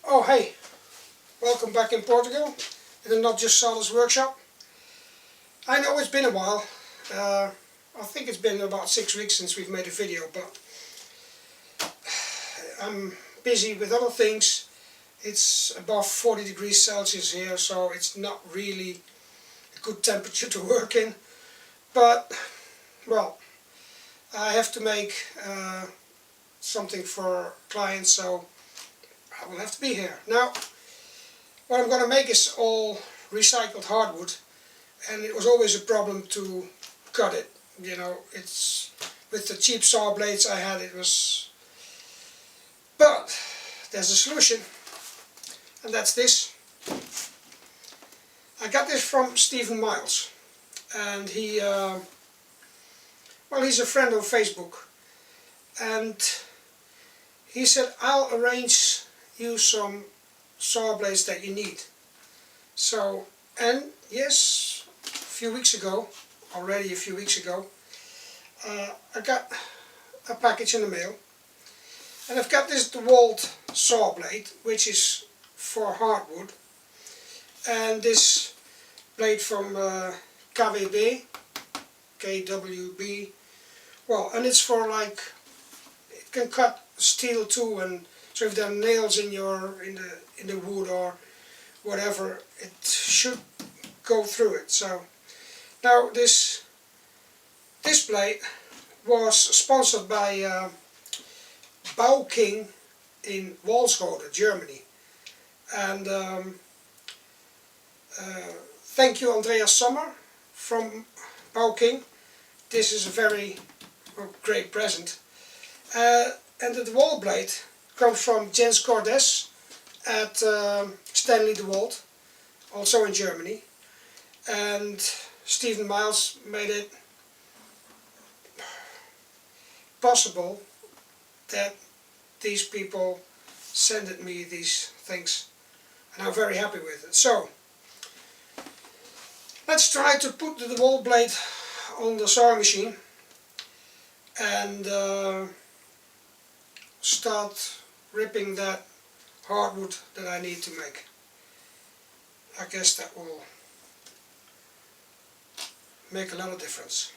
Oh hey, welcome back in Portugal in the Not Just Sawdust workshop. I know it's been a while, I think it's been about 6 weeks since we've made a video, but I'm busy with other things. It's above 40 degrees Celsius here, so it's not really a good temperature to work in, but well, I have to make something for clients, so I will have to be here. Now, what I'm going to make is all recycled hardwood, and it was always a problem to cut it. You know, it's with the cheap saw blades I had, it was. But there's a solution, and that's this. I got this from Stephen Miles, and he, well, he's a friend on Facebook, and he said, I'll arrange you some saw blades that you need. So, and yes, already a few weeks ago, I got a package in the mail, and I've got this DeWalt saw blade, which is for hardwood, and this blade from KWB, well, and it's for like, it can cut steel too, and so if there are nails in the wood or whatever, it should go through it. So now this blade was sponsored by BauKing in Walsrode, Germany, and thank you, Andreas Sommer from BauKing. This is a very great present, and the DeWalt blade comes from Jens Cortes at Stanley DeWalt, also in Germany, and Stephen Miles made it possible that these people sent me these things, and I'm very happy with it. So let's try to put the DeWalt blade on the sewing machine and start ripping that hardwood that I need to make. I guess that will make a lot of difference.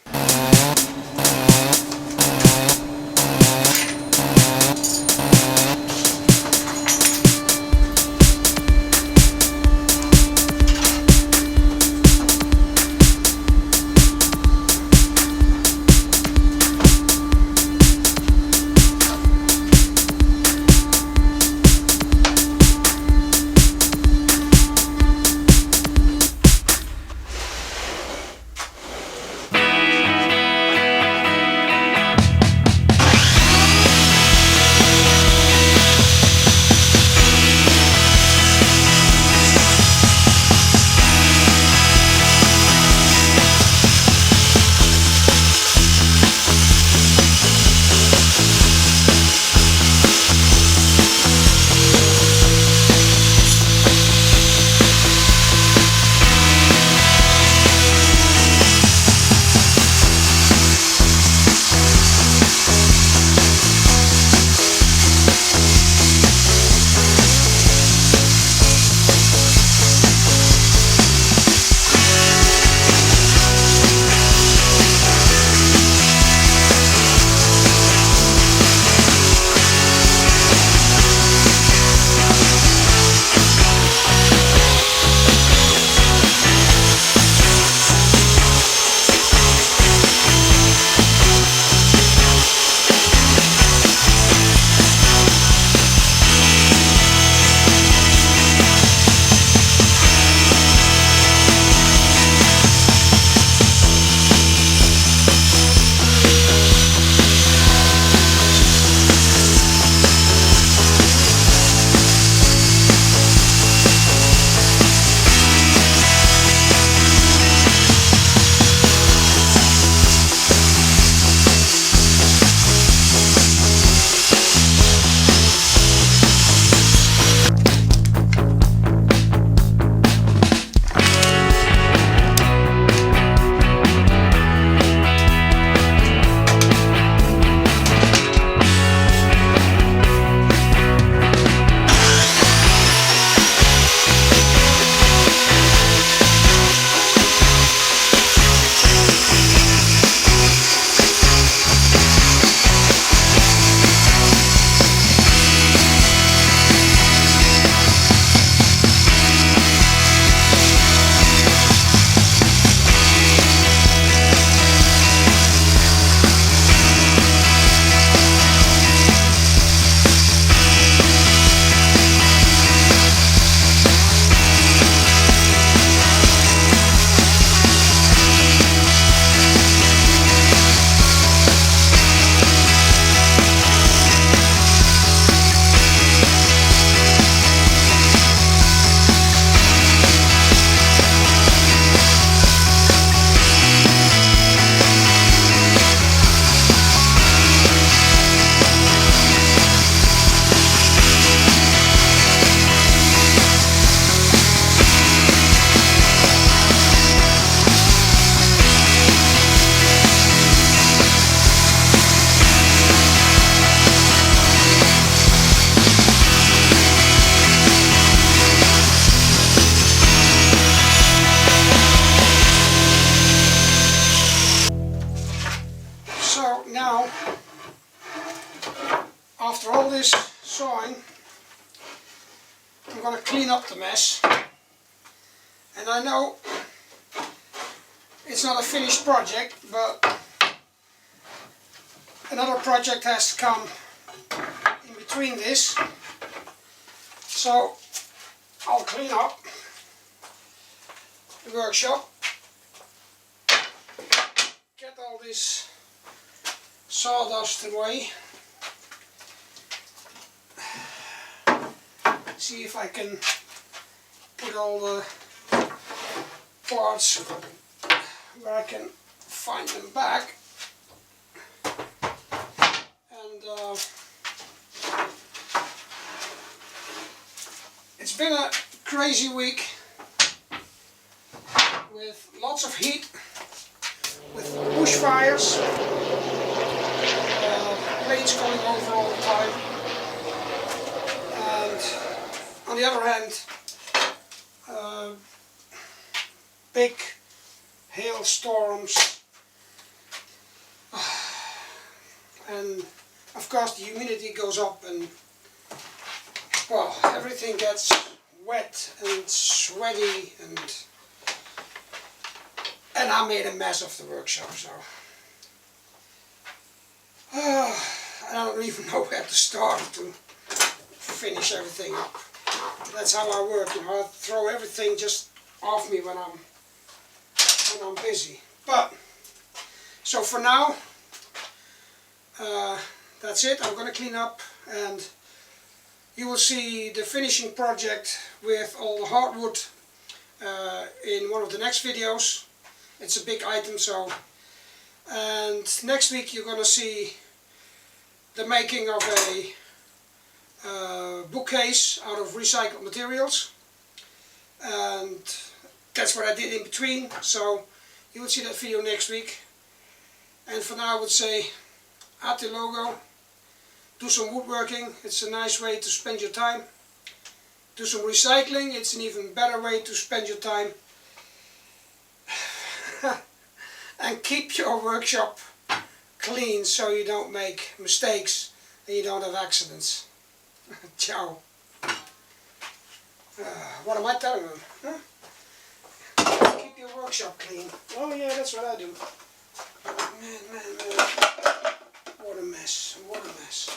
I'm going to clean up the mess. And I know it's not a finished project, but another project has to come in between this. So I'll clean up the workshop, get all this sawdust away, see if I can put all the parts where I can find them back. And it's been a crazy week with lots of heat, with bushfires, planes going over all the time, and on the other hand, big hailstorms, and of course the humidity goes up, and well, everything gets wet and sweaty, and I made a mess of the workshop, so I don't even know where to start to finish everything up. That's how I work, you know. I throw everything just off me when I'm busy. But so for now, that's it. I'm going to clean up, and you will see the finishing project with all the hardwood in one of the next videos. It's a big item, so. And next week you're going to see the making of a bookcase out of recycled materials, and that's what I did in between, so you will see that video next week. And for now I would say, add the logo, do some woodworking, it's a nice way to spend your time. Do some recycling, it's an even better way to spend your time. And keep your workshop clean so you don't make mistakes and you don't have accidents. Ciao. What am I telling them? Huh? Keep your workshop clean. Oh yeah, that's what I do. Man. What a mess. What a mess.